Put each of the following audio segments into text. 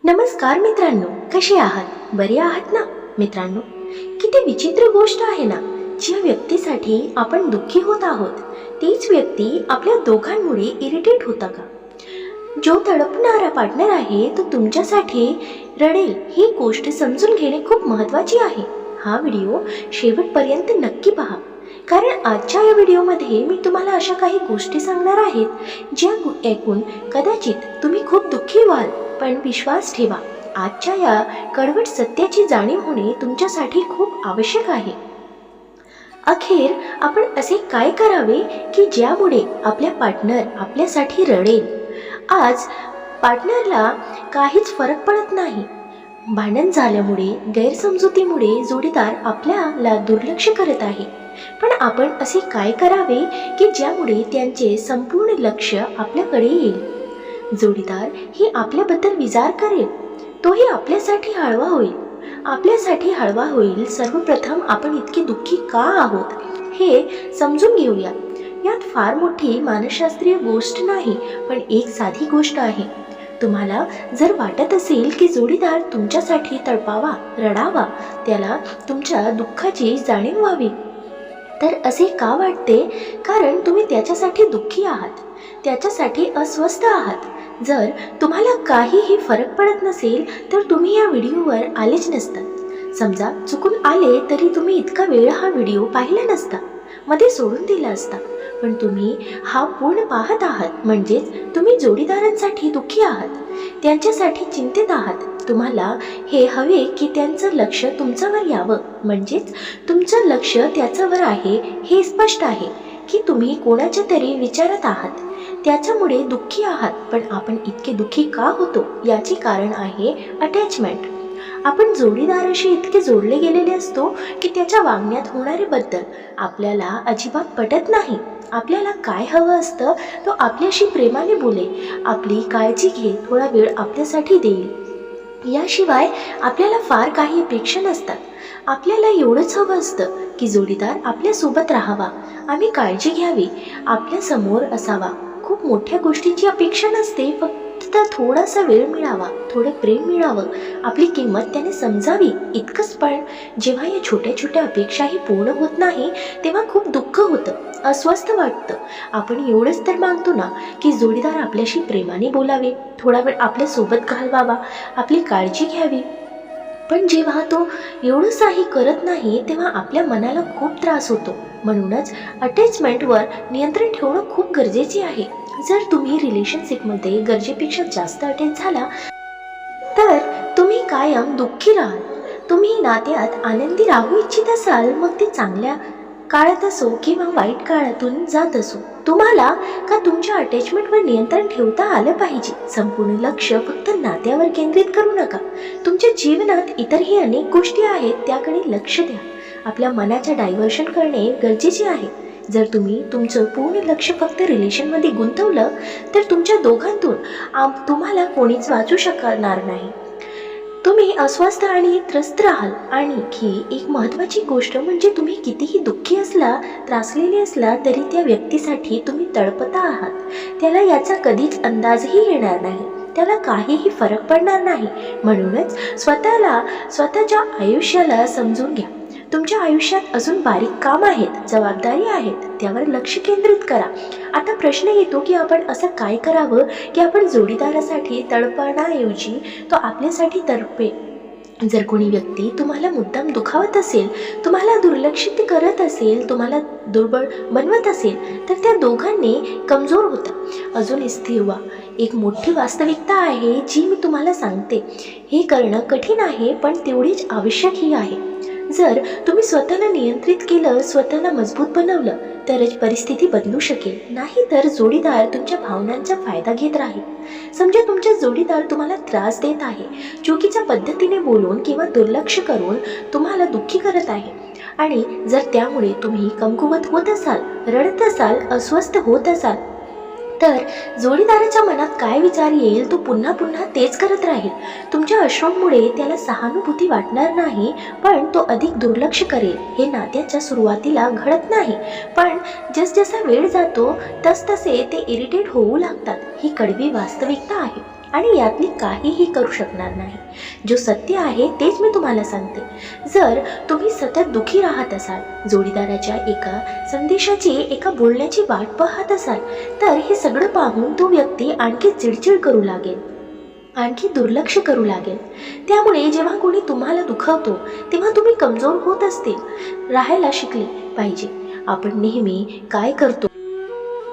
नमस्कार मित्रांनो, कसे आहात? बरे आहात ना? मित्रांनो, किती विचित्र गोष्ट आहे ना, ज्या व्यक्तीसाठी आपण दुःखी होत आहोत तीच व्यक्ती आपल्या दोघांमुळे इरिटेट होता का? जो तडपणारा पार्टनर आहे तो तुमच्यासाठी रडेल ही गोष्ट समजून घेणे खूप महत्त्वाची आहे. हा व्हिडिओ शेवटपर्यंत नक्की पहा, कारण आजच्या या व्हिडिओमध्ये मी तुम्हाला अशा काही गोष्टी सांगणार आहेत ज्या ऐकून कदाचित तुम्ही खूप दुःखी व्हाल. पण विश्वास ठेवा, आजच्या या कडवट सत्याची जाणीव होणे तुमच्यासाठी खूप आवश्यक आहे. अखेर आपण असे काय करावे की ज्यामुळे आपल्या पार्टनर आपल्यासाठी रडेल? आज पार्टनरला काहीच फरक पडत नाही. भांडण झाल्यामुळे, गैरसमजुतीमुळे जोडीदार आपल्याला दुर्लक्ष करत आहे. पण आपण असे काय करावे की ज्यामुळे त्यांचे संपूर्ण लक्ष आपल्याकडे येईल? जोडीदार ही आपल्याबद्दल विचार करेल, तोही आपल्यासाठी हळवा होईल. सर्वप्रथम आपण इतके दुःखी का आहोत हे समजून घेऊया. यात फार मोठी मानसशास्त्रीय गोष्ट नाही, पण एक साधी गोष्ट आहे. तुम्हाला जर वाटत असेल की जोडीदार तुमच्यासाठी तडपावा, रडावा, त्याला तुमच्या दुःखाची जाणीव व्हावी, तर असे का वाटते? कारण तुम्ही त्याच्यासाठी दुःखी आहात, त्याच्यासाठी अस्वस्थ आहात. जर तुम्हाला काहीही फरक पडत नसेल तर तुम्ही या व्हिडिओवर आलेच नसतात. समजा चुकून आले तरी तुम्ही इतका वेळ हा व्हिडिओ पाहिला नसता, मध्ये सोडून दिला असता. पण तुम्ही हा पूर्ण पाहत आहात, म्हणजेच तुम्ही जोडीदारांसाठी दुःखी आहात, त्यांच्यासाठी चिंतित आहात. तुम्हाला हे हवे की त्यांचं लक्ष तुमच्यावर यावं, म्हणजेच तुमचं लक्ष त्याच्यावर आहे. हे स्पष्ट आहे की तुम्ही कोणाच्या तरी विचारत आहात, त्याच्यामुळे दुःखी आहात. पण आपण इतके दुःखी का होतो याचे कारण आहे अटॅचमेंट. आपण जोडीदाराशी इतके जोडले गेलेले असतो की त्याच्या वागण्यात होणारे बदल आपल्याला अजिबात पटत नाही. आपल्याला काय हवं असतं, तो आपल्याशी प्रेमाने बोलेल, आपली काळजी घे, थोडा वेळ आपल्यासाठी देईल. याशिवाय आपल्याला फार काही अपेक्षा नसतात. आपल्याला एवढंच हवं असतं की जोडीदार आपल्यासोबत राहावा, आम्ही काळजी घ्यावी, आपल्यासमोर असावा. खूप मोठ्या गोष्टींची अपेक्षा नसते, फक्त थोडासा वेळ मिळावा, थोडं प्रेम मिळावं, आपली किंमत त्याने समजावी, इतकंच. पण जेव्हा या छोट्या छोट्या अपेक्षाही पूर्ण होत नाही तेव्हा खूप दुःख होतं, अस्वस्थ वाटतं. आपण एवढंच तर मागतो ना की जोडीदार आपल्याशी प्रेमाने बोलावे, थोडा वेळ आपल्यासोबत घालवावा, आपली काळजी घ्यावी. पण जेव्हा तो एवढंही करत नाही तेव्हा आपल्या मनाला खूप त्रास होतो. म्हणूनच अटॅचमेंटवर नियंत्रण ठेवणं खूप गरजेचे आहे. जर तुम्ही रिलेशनशिपमध्ये गरजेपेक्षा जास्त अटॅच झाला तर तुम्ही कायम दुःखी राहाल. तुम्ही नात्यात आनंदी राहू इच्छित असाल, मग ते चांगल्या काळात असो किंवा वाईट काळातून जात असो, तुम्हाला का तुमच्या अटॅचमेंटवर नियंत्रण ठेवता आलं पाहिजे. संपूर्ण लक्ष फक्त नात्यावर केंद्रित करू नका. तुमच्या जीवनात इतरही अनेक गोष्टी आहेत, त्याकडे लक्ष द्या. आपल्या मनाच्या डायव्हर्शन करणे गरजेचे आहे. जर तुम्ही तुमचं पूर्ण लक्ष फक्त रिलेशनमध्ये गुंतवलं तर तुमच्या दोघांतून तुम्हाला कोणीच वाचू शकणार नाही. तुम्ही अस्वस्थ आणि त्रस्त राहाल. आणखी एक महत्त्वाची गोष्ट म्हणजे तुम्ही कितीही दुःखी असला, त्रासलेले असला तरी त्या व्यक्तीसाठी तुम्ही तडपता आहात. त्याला याचा कधीच अंदाजही येणार नाही, त्याला काहीही फरक पडणार नाही. म्हणूनच स्वतःच्या आयुष्याला समजून घ्या. तुमच्या आयुष्यात अजून बारीक काम आहेत, जबाबदारी आहेत, त्यावर लक्ष केंद्रित करा. आता प्रश्न येतो की आपण असं काय करावं की आपण जोडीदारासाठी तडपण्याऐवजी तो आपल्यासाठी तडपे. जर कोणी व्यक्ती तुम्हाला मुद्दाम दुखावत असेल, तुम्हाला दुर्लक्षित करत असेल, तुम्हाला दुर्बळ बनवत असेल, तर त्या दोघांनी कमजोर होता. अजून स्थिर व्हा. एक मोठी वास्तविकता आहे जी मी तुम्हाला सांगते. हे करणं कठीण आहे पण तेवढीच आवश्यकही आहे. जर तुम्ही स्वतःला नियंत्रित केलं, स्वतःला मजबूत बनवलं तरच परिस्थिती बदलू शकेल. नाही तर जोडीदार तुमच्या भावनांचा फायदा घेत राहील. समजा तुमचा जोडीदार तुम्हाला त्रास देत आहे, चुकीच्या पद्धतीने बोलून किंवा दुर्लक्ष करून तुम्हाला दुःखी करत आहे, आणि जर त्यामुळे तुम्ही कमकुवत होत असाल, रडत असाल, अस्वस्थ होत असाल, तर जोडीदाराच्या मनात काय विचार येईल तो पुन्हा पुन्हा तेच करत राहील. तुमच्या अश्रूंमुळे त्याला सहानुभूती वाटणार नाही, पण तो अधिक दुर्लक्ष करेल. हे नात्याच्या सुरुवातीला घडत नाही, पण जसजसा वेळ जातो तसतसे ते इरिटेट होऊ लागतात. ही कडवी वास्तविकता आहे आणि यातली काहीही करू शकणार नाही. जो सत्य आहे तेच मी तुम्हाला सांगते. जर तुम्ही सतत दुखी राहत असाल, जोडीदाराच्या एका संदेशाची, एका बोलण्याची वाट पाहत असाल, तर हे सगळं पाहून तो व्यक्ती आणखी चिडचिड करू लागेल, आणखी दुर्लक्ष करू लागेल. त्यामुळे जेव्हा कोणी तुम्हाला दुखवतो तेव्हा तुम्ही कमजोर होत असतील राहायला शिकले पाहिजे. आपण नेहमी काय करतो,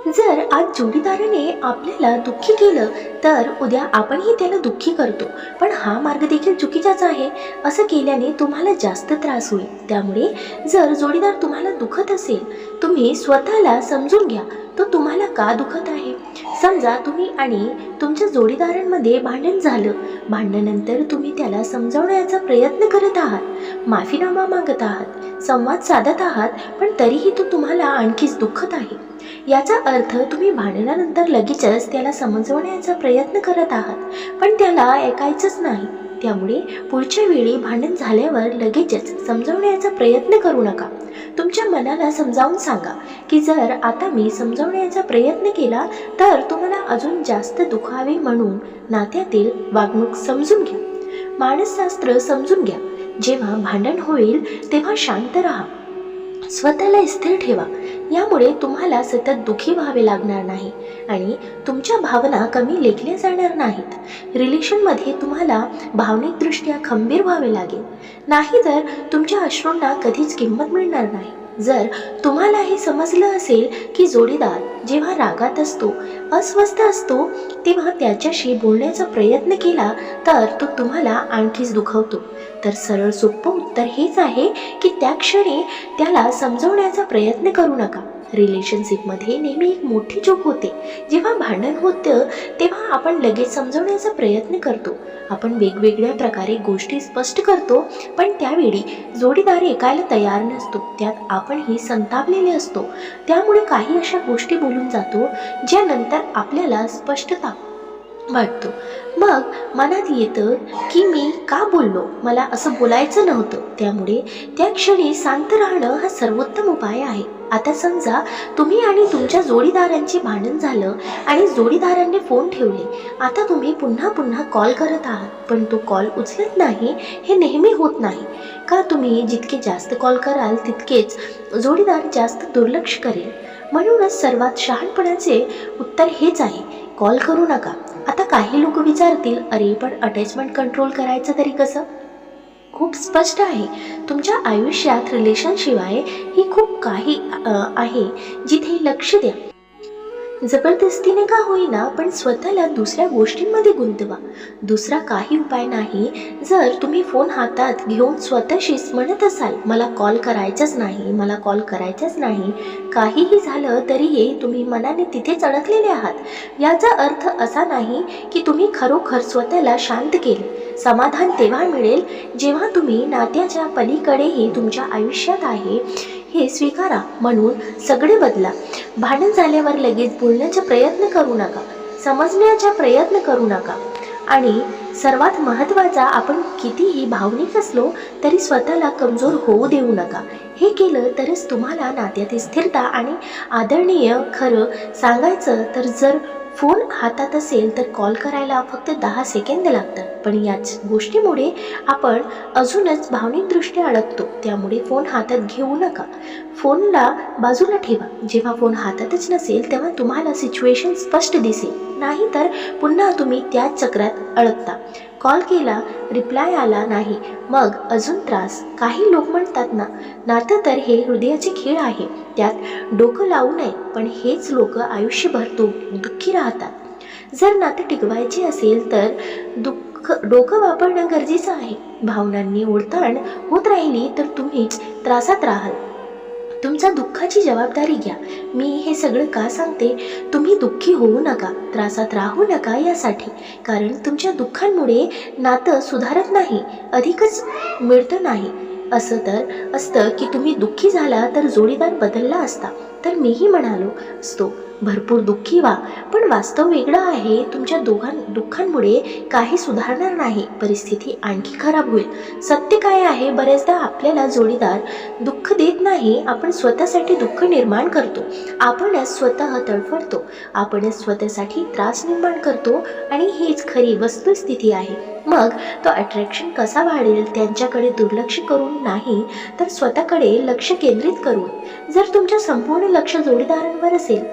जर आज जोडीदाराने आपल्याला दुःखी केलं तर उद्या आपणही त्याला दुःखी करतो. पण हा मार्ग देखील चुकीचाच आहे. असं केल्याने तुम्हाला जास्त त्रास होईल. त्यामुळे जर जोडीदार तुम्हाला दुखत असेल, तुम्ही स्वतःला समजून घ्या, तो तुम्हाला का दुखत आहे. समजा तुम्ही आणि तुमच्या जोडीदारांमध्ये भांडण झालं. भांडणानंतर तुम्ही त्याला समजावण्याचा प्रयत्न करत आहात, माफीनामा मागत आहात, संवाद साधत आहात, पण तरीही तो तुम्हाला आणखीच दुखत आहे. याचा अर्थ तुम्ही भांडणानंतर लगेचच त्याला समजवण्याचा प्रयत्न करत आहात, पण त्याला ऐकायचंच नाही. त्यामुळे पुढच्या वेळी भांडण झाल्यावर लगेचच समजावण्याचा प्रयत्न करू नका. तुमच्या मनाला समजावून सांगा की जर आता मी समजावण्याचा प्रयत्न केला तर तुम्हाला अजून जास्त दुखावे, म्हणून नात्यातील वागणूक समजून घ्या, मानसशास्त्र समजून घ्या. जेव्हा भांडण होईल तेव्हा शांत राहा, स्वतःला स्थिर ठेवा. यामुळे तुम्हाला सतत दुखी व्हावे लागणार नाही आणि तुमच्या भावना कमी लेखल्या जाणार नाहीत. रिलेशनमध्ये तुम्हाला भावनिकदृष्ट्या खंबीर व्हावे लागेल, नाहीतर तुमच्या अश्रूंना कधीच किंमत मिळणार नाही. जर तुम्हाला हे समजलं असेल की जोडीदार जेव्हा रागात असतो, अस्वस्थ असतो, तेव्हा त्याच्याशी बोलण्याचा प्रयत्न केला तर तो तुम्हाला आणखीच दुखवतो, तर सरळ सोपं उत्तर हेच आहे की त्या क्षणी त्याला समजवण्याचा प्रयत्न करू नका. रिलेशनशिपमध्ये नेहमी एक मोठी चूक होते. जेव्हा भांडण होतं तेव्हा आपण लगेच समजवण्याचा प्रयत्न करतो. आपण वेगवेगळ्या प्रकारे गोष्टी स्पष्ट करतो, पण त्यावेळी जोडीदार ऐकायला तयार नसतो. त्यात आपणही संतापलेले असतो. त्यामुळे काही अशा गोष्टी बोलून जातो ज्या नंतर आपल्याला स्पष्टता वाटतो. मग मनात येतं की मी का बोललो, मला असं बोलायचं नव्हतं. त्यामुळे त्या क्षणी शांत राहणं हा सर्वोत्तम उपाय आहे. आता समजा तुम्ही आणि तुमच्या जोडीदारांचे भांडण झालं आणि जोडीदारांनी फोन ठेवले. आता तुम्ही पुन्हा पुन्हा कॉल करत आहात, पण तो कॉल उचलत नाही. हे नेहमी होत नाही का? तुम्ही जितके जास्त कॉल कराल तितकेच जोडीदार जास्त दुर्लक्ष करेल. म्हणूनच सर्वात शहाणपणाचे उत्तर हेच आहे, कॉल करू नका. आता काही लोक विचारतील, अरे पण अटॅचमेंट कंट्रोल करायचं तरी कसं? खूप स्पष्ट आहे. तुमच्या आयुष्यात रिलेशनशिवाय ही खूप काही आहे जिथे लक्ष द्या. जबरदस्तीने का होईना, पण स्वतःला दुसऱ्या गोष्टींमध्ये गुंतवा. दुसरा काही उपाय नाही. जर तुम्ही फोन हातात घेऊन स्वतःशीच म्हणत असाल, मला कॉल करायचाच नाही, मला कॉल करायचाच नाही, काहीही झालं तरीही तुम्ही मनाने तिथेच अडकलेले आहात. याचा अर्थ असा नाही की तुम्ही खरोखर स्वतःला शांत केले. समाधान तेव्हा मिळेल जेव्हा तुम्ही नात्याच्या पलीकडेही तुमच्या आयुष्यात आहे हे स्वीकारा. म्हणून सगळे बदला. भांडण झाल्यावर लगेच बोलण्याचा प्रयत्न करू नका, समजण्याचा प्रयत्न करू नका. आणि सर्वात महत्त्वाचा, आपण कितीही भावनिक असलो तरी स्वतःला कमजोर होऊ देऊ नका. हे केलं तरच तुम्हाला नात्यात स्थिरता आणि आदरणीय. खरं सांगायचं तर जर फोन हातात असेल तर कॉल करायला फक्त 10 सेकंद लागतात, पण याच गोष्टीमुळे आपण अजूनच भावनिकदृष्ट्या अडकतो. त्यामुळे फोन हातात घेऊ नका, फोनला बाजूला ठेवा. जेव्हा फोन हातातच नसेल तेव्हा तुम्हाला सिच्युएशन स्पष्ट दिसेल, नाहीतर पुन्हा तुम्ही त्याच चक्रात अडकता. कॉल केला, रिप्लाय आला नाही, मग अजून त्रास. काही लोक म्हणतात ना, नातं तर हे हृदयाचे खेळ आहे, त्यात डोकं लावू नये. पण हेच लोक आयुष्यभर दुःखी राहतात. जर नातं टिकवायचे असेल तर डोकं वापरणं गरजेचं आहे. भावनांनी ओढताण होत राहिली तर तुम्हीच त्रासात राहाल. तुमच्या दुःखाची जबाबदारी घ्या. मी हे सगळं का सांगते? तुम्ही दुःखी होऊ नका, त्रासात राहू नका यासाठी. कारण तुमच्या दुःखांमुळे नातं सुधारत नाही, अधिकच मिळतं नाही. असं तर असतं की तुम्ही दुःखी झाला तर जोडीदार बदलला असता, तर मीही म्हणालो असतो, भरपूर दुःखी व्हा, पण वास्तव वेगळं आहे. तुमच्या दुःखांमुळे काही सुधारणार नाही, परिस्थिती आणखी खराब होईल. सत्य काय आहे, बऱ्याचदा आपल्याला जोडीदार दुःख देत नाही, आपण स्वतःसाठी दुःख निर्माण करतो. आपणच स्वतः तडफडतो, आपणच स्वतःसाठी त्रास निर्माण करतो आणि हीच खरी वस्तुस्थिती आहे. मग तो अट्रॅक्शन कसा वाढेल? त्यांच्याकडे दुर्लक्ष करून नाही, तर स्वतःकडे लक्ष केंद्रित करून. जर तुमच्या संपूर्ण लक्ष जोडीदारांवर असेल,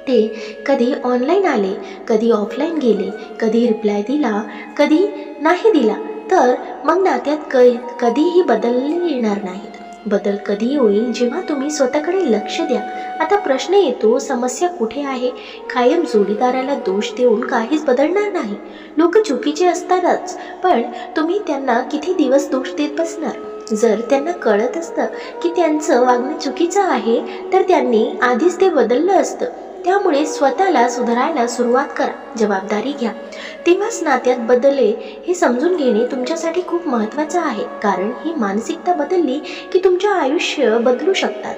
ते कधी ऑनलाईन आले, कधी ऑफलाईन गेले, कधी रिप्लाय दिला, कधी नाही दिला, तर मग नात्यात कधीही बदल येणार नाहीत. बदल कधी होईल? जेव्हा तुम्ही स्वतःकडे लक्ष द्या. आता प्रश्न येतो, समस्या कुठे आहे? कायम जोडीदाराला दोष देऊन काहीच बदलणार नाही. लोक चुकीचे असतातच, पण तुम्ही त्यांना किती दिवस दोष देत बसणार? जर त्यांना कळत असतं की त्यांचं वागणं चुकीचं आहे, तर त्यांनी आधीच ते बदललं असतं. त्यामुळे स्वतःला सुधारायला सुरुवात करा, जबाबदारी घ्या. तेव्हाच नात्यात बदले हे समजून घेणे तुमच्यासाठी खूप महत्त्वाचं आहे, कारण ही मानसिकता बदलली की तुमचे आयुष्य बदलू शकतात.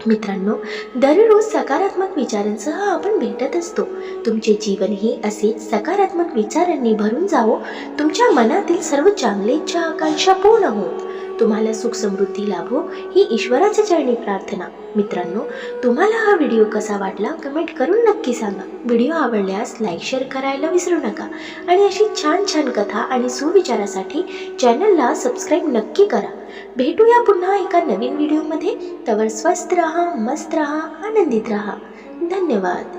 मित्रांनो, दररोज सकारात्मक विचारांसह आपण भेटत असतो. तुमचे जीवनही असेच सकारात्मक विचारांनी भरून जावो. तुमच्या मनातील सर्व चांगल्या इच्छा आकांक्षा पूर्ण होत तुम्हाला सुख समृद्धी लाभो, ही ईश्वराच्या चरणी प्रार्थना. मित्रांनो, तुम्हाला हा व्हिडिओ कसा वाटला कमेंट करून नक्की सांगा. व्हिडिओ आवडल्यास लाईक शेअर करायला विसरू नका आणि अशी छान छान कथा आणि सुविचारासाठी चॅनलला सबस्क्राईब नक्की करा. भेटूया पुन्हा एका नवीन व्हिडिओमध्ये. तवर स्वस्थ रहा, मस्त रहा, आनंदित रहा. धन्यवाद.